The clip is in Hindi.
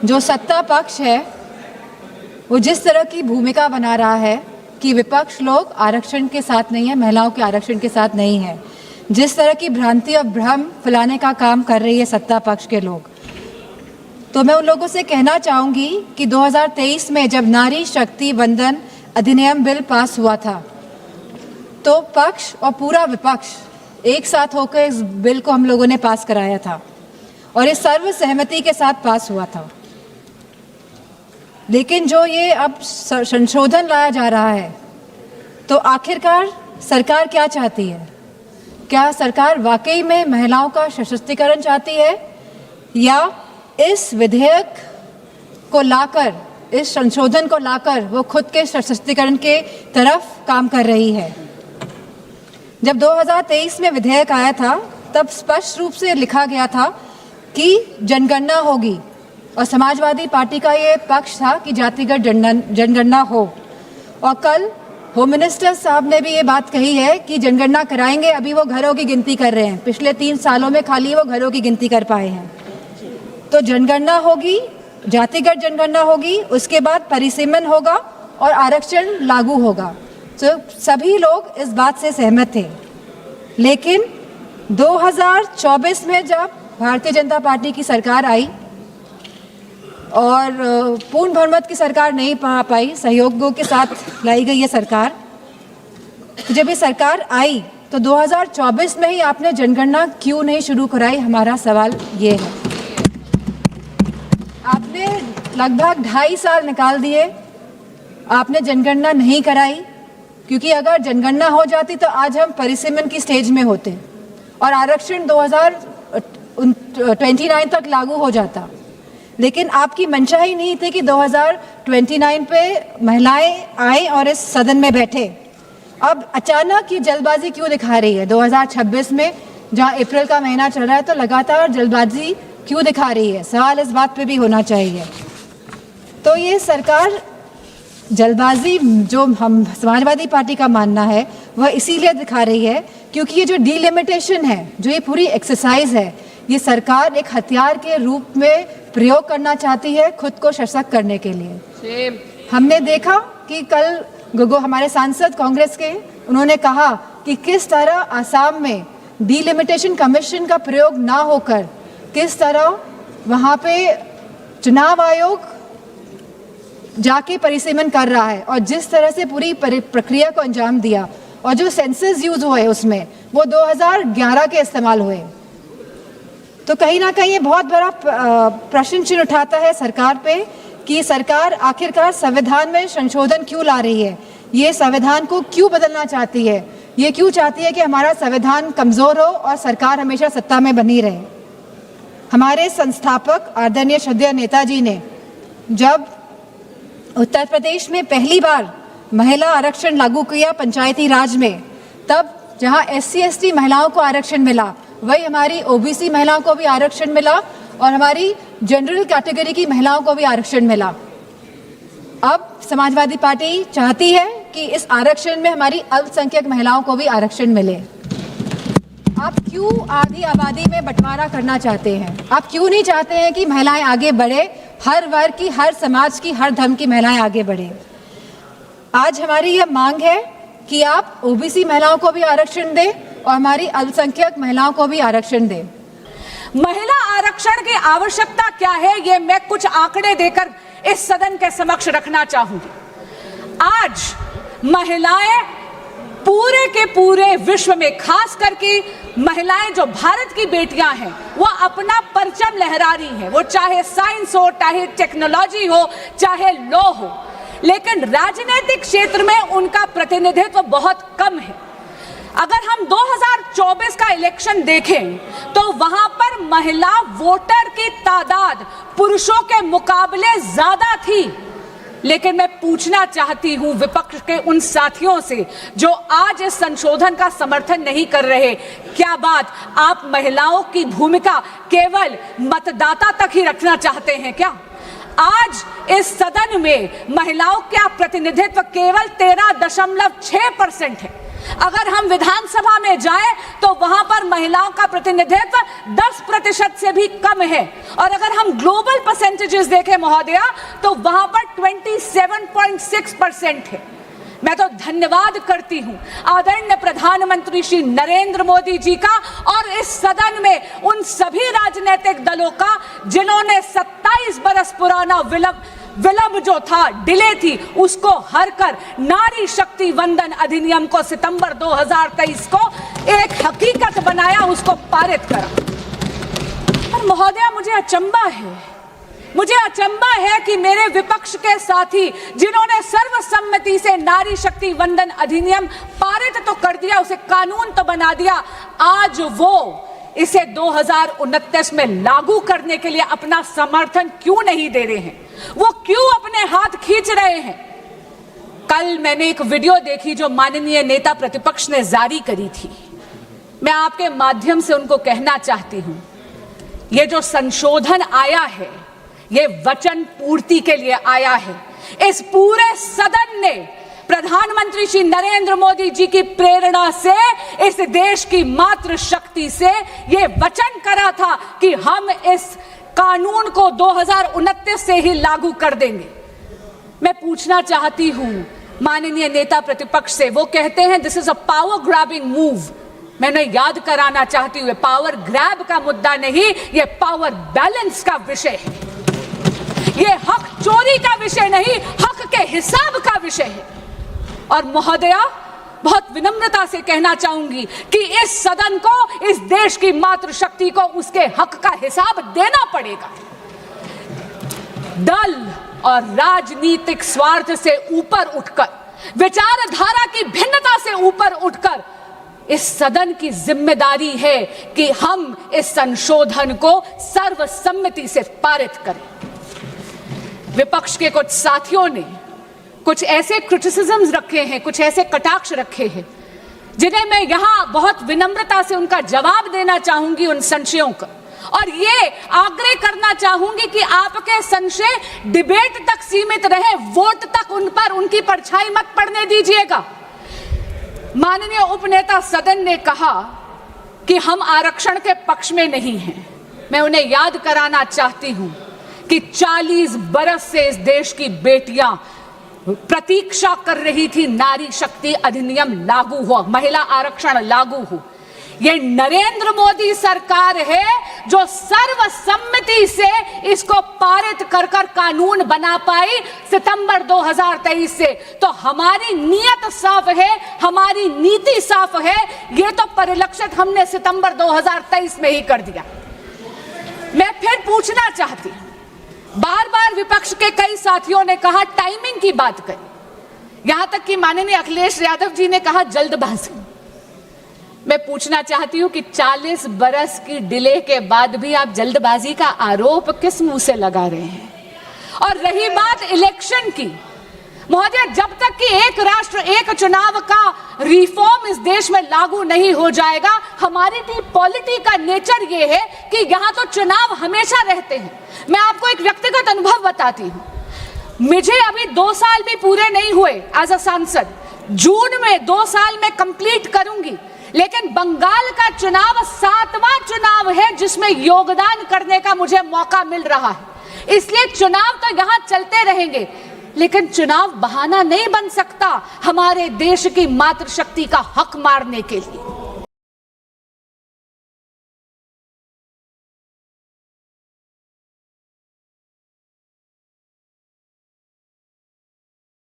जो सत्ता पक्ष है वो जिस तरह की भूमिका बना रहा है कि विपक्ष लोग आरक्षण के साथ नहीं है, महिलाओं के आरक्षण के साथ नहीं है, जिस तरह की भ्रांति और भ्रम फैलाने का काम कर रही है सत्ता पक्ष के लोग, तो मैं उन लोगों से कहना चाहूँगी कि 2023 में जब नारी शक्ति वंदन अधिनियम बिल पास हुआ था तो पक्ष और पूरा विपक्ष एक साथ होकर इस बिल को हम लोगों ने पास कराया था और इस सर्व सहमति के साथ पास हुआ था। लेकिन जो ये अब संशोधन लाया जा रहा है तो आखिरकार सरकार क्या चाहती है? क्या सरकार वाकई में महिलाओं का सशक्तिकरण चाहती है या इस विधेयक को लाकर, इस संशोधन को लाकर वो खुद के सशक्तिकरण के तरफ काम कर रही है? जब 2023 में विधेयक आया था तब स्पष्ट रूप से लिखा गया था कि जनगणना होगी और समाजवादी पार्टी का ये पक्ष था कि जातिगत जनगणना हो। और कल होम मिनिस्टर साहब ने भी ये बात कही है कि जनगणना कराएंगे, अभी वो घरों की गिनती कर रहे हैं, पिछले 3 सालों में खाली वो घरों की गिनती कर पाए हैं। तो जनगणना होगी, जातिगत जनगणना होगी, उसके बाद परिसीमन होगा और आरक्षण लागू होगा। तो सभी लोग इस बात से सहमत थे। लेकिन 2024 में जब भारतीय जनता पार्टी की सरकार आई और पूर्ण बहुमत की सरकार नहीं पा पाई, सहयोगों के साथ लाई गई ये सरकार, तो जब ये सरकार आई तो 2024 में ही आपने जनगणना क्यों नहीं शुरू कराई? हमारा सवाल ये है। आपने लगभग 2.5 साल निकाल दिए, आपने जनगणना नहीं कराई, क्योंकि अगर जनगणना हो जाती तो आज हम परिसीमन की स्टेज में होते और आरक्षण 2029 तक लागू हो जाता। लेकिन आपकी मंशा ही नहीं थी कि 2029 पे महिलाएं आए और इस सदन में बैठे। अब अचानक ये जल्दबाजी क्यों दिखा रही है? 2026 में जहां अप्रैल का महीना चल रहा है तो लगातार जल्दबाजी क्यों दिखा रही है? सवाल इस बात पे भी होना चाहिए। तो ये सरकार जल्दबाजी, जो हम समाजवादी पार्टी का मानना है, वह इसीलिए दिखा रही है क्योंकि ये जो डिलिमिटेशन है, जो ये पूरी एक्सरसाइज है, ये सरकार एक हथियार के रूप में प्रयोग करना चाहती है खुद को सशक्त करने के लिए। हमने देखा कि कल हमारे सांसद कांग्रेस के, उन्होंने कहा कि किस तरह आसाम में डिलिमिटेशन कमीशन का प्रयोग ना होकर किस तरह वहाँ पे चुनाव आयोग जाके परिसीमन कर रहा है और जिस तरह से पूरी प्रक्रिया को अंजाम दिया और जो सेंसस यूज हुए उसमें वो 2011 के इस्तेमाल हुए। तो कहीं ना कहीं ये बहुत बड़ा प्रश्न चिन्ह उठाता है सरकार पे कि सरकार आखिरकार संविधान में संशोधन क्यों ला रही है, ये संविधान को क्यों बदलना चाहती है, ये क्यों चाहती है कि हमारा संविधान कमज़ोर हो और सरकार हमेशा सत्ता में बनी रहे। हमारे संस्थापक आदरणीय श्रद्धेय नेताजी ने जब उत्तर प्रदेश में पहली बार महिला आरक्षण लागू किया पंचायती राज में, तब जहां SC ST महिलाओं को आरक्षण मिला, वही हमारी OBC महिलाओं को भी आरक्षण मिला और हमारी जनरल कैटेगरी की महिलाओं को भी आरक्षण मिला। अब समाजवादी पार्टी चाहती है कि इस आरक्षण में हमारी अल्पसंख्यक महिलाओं को भी आरक्षण मिले। आप क्यों आधी आबादी में बंटवारा करना चाहते हैं? आप क्यों नहीं चाहते हैं कि महिलाएं आगे बढ़े, हर वर्ग की, हर समाज की, हर धर्म की महिलाएं आगे बढ़े? आज हमारी यह मांग है कि आप OBC महिलाओं को भी आरक्षण दें और हमारी अल्पसंख्यक महिलाओं को भी आरक्षण दें। महिला आरक्षण की आवश्यकता क्या है, ये मैं कुछ आंकड़े देकर इस सदन के समक्ष रखना चाहूंगी। आज महिलाएं पूरे के पूरे विश्व में, खास करके महिलाएं जो भारत की बेटियां हैं, वो अपना परचम लहरा रही हैं, वो चाहे साइंस हो, चाहे टेक्नोलॉजी हो, चाहे लॉ हो, लेकिन राजनीतिक क्षेत्र में उनका प्रतिनिधित्व बहुत कम है। अगर हम 2024 का इलेक्शन देखें तो वहां पर महिला वोटर की तादाद पुरुषों के मुकाबले ज्यादा थी। लेकिन मैं पूछना चाहती हूं विपक्ष के उन साथियों से जो आज इस संशोधन का समर्थन नहीं कर रहे, क्या बात आप महिलाओं की भूमिका केवल मतदाता तक ही रखना चाहते हैं क्या? आज इस सदन में महिलाओं का प्रतिनिधित्व केवल 13.6% है। अगर हम विधानसभा में जाएं तो वहां पर महिलाओं का प्रतिनिधित्व 10% से भी कम है, और अगर हम ग्लोबल परसेंटेजेस देखें महोदया तो वहां पर 27.6% है। मैं तो धन्यवाद करती हूं आदरणीय प्रधानमंत्री श्री नरेंद्र मोदी जी का और इस सदन में उन सभी राजनीतिक दलों का जिन्होंने 27 बरस पुराना विलंब जो था, डिले थी, उसको हर कर नारी शक्ति वंदन अधिनियम को सितंबर 2023 को एक हकीकत बनाया, उसको पारित करा। और महोदया मुझे अचंबा है कि मेरे विपक्ष के साथी जिन्होंने सर्वसम्मति से नारी शक्ति वंदन अधिनियम पारित तो कर दिया, उसे कानून तो बना दिया, आज वो इसे 2029 में लागू करने के लिए अपना समर्थन क्यों नहीं दे रहे हैं? वो क्यों अपने हाथ खींच रहे हैं? कल मैंने एक वीडियो देखी जो माननीय नेता प्रतिपक्ष ने जारी करी थी। मैं आपके माध्यम से उनको कहना चाहती हूं, ये जो संशोधन आया है ये वचन पूर्ति के लिए आया है। इस पूरे सदन ने प्रधानमंत्री श्री नरेंद्र मोदी जी की प्रेरणा से, इस देश की मातृ शक्ति से ये वचन करा था कि हम इस कानून को 2029 से ही लागू कर देंगे। मैं पूछना चाहती हूं माननीय नेता प्रतिपक्ष से, वो कहते हैं this is a power grabbing move. मैं उन्हें याद कराना चाहती हूँ, पावर ग्रैब का मुद्दा नहीं, ये पावर बैलेंस का विषय है। ये हक चोरी का विषय नहीं, हक के हिसाब का विषय है। और महोदया, बहुत विनम्रता से कहना चाहूंगी कि इस सदन को, इस देश की मातृशक्ति को उसके हक का हिसाब देना पड़ेगा। दल और राजनीतिक स्वार्थ से ऊपर उठकर, विचारधारा की भिन्नता से ऊपर उठकर इस सदन की जिम्मेदारी है कि हम इस संशोधन को सर्वसम्मति से पारित करें। विपक्ष के कुछ साथियों ने कुछ ऐसे क्रिटिसिज्म्स रखे हैं, कुछ ऐसे कटाक्ष रखे हैं, जिन्हें मैं यहां बहुत विनम्रता से उनका जवाब देना चाहूंगी, उन संशयों का। और ये आग्रह करना चाहूंगी कि आपके संशय डिबेट तक सीमित रहे, वोट तक उन पर उनकी परछाई मत पड़ने दीजिएगा। माननीय उपनेता सदन ने कहा कि हम आरक्षण के पक्ष में नहीं हैं। मैं उन्हें याद कराना चाहती हूं कि 40 बरस से इस देश की बेटियां प्रतीक्षा कर रही थी नारी शक्ति अधिनियम लागू हो, महिला आरक्षण लागू हो। ये नरेंद्र मोदी सरकार है जो सर्वसम्मति से इसको पारित कर कानून बना पाई सितंबर 2023 से। तो हमारी नीयत साफ है, हमारी नीति साफ है, ये तो परिलक्षित हमने सितंबर 2023 में ही कर दिया। मैं फिर पूछना चाहती हूं, बार बार विपक्ष के कई साथियों ने कहा, टाइमिंग की बात करी, यहां तक कि माननीय अखिलेश यादव जी ने कहा जल्दबाजी। मैं पूछना चाहती हूं कि 40 बरस की डिले के बाद भी आप जल्दबाजी का आरोप किस मुंह से लगा रहे हैं? और रही बात इलेक्शन की, महोदय, जब तक कि एक राष्ट्र एक चुनाव का रिफॉर्म इस देश में लागू नहीं हो जाएगा, हमारी पॉलिटी का नेचर ये है कि यहां तो चुनाव हमेशा रहते हैं। मैं आपको एक व्यक्तिगत अनुभव बताती हूं। मुझे अभी 2 साल भी पूरे नहीं हुए एज अ सांसद। जून में 2 साल में कंप्लीट करूंगी, लेकिन बंगाल का चुनाव 7वां चुनाव है जिसमें योगदान करने का मुझे मौका मिल रहा है। इसलिए चुनाव तो यहां चलते रहेंगे, लेकिन चुनाव बहाना नहीं बन सकता हमारे देश की मातृशक्ति का हक मारने के लिए।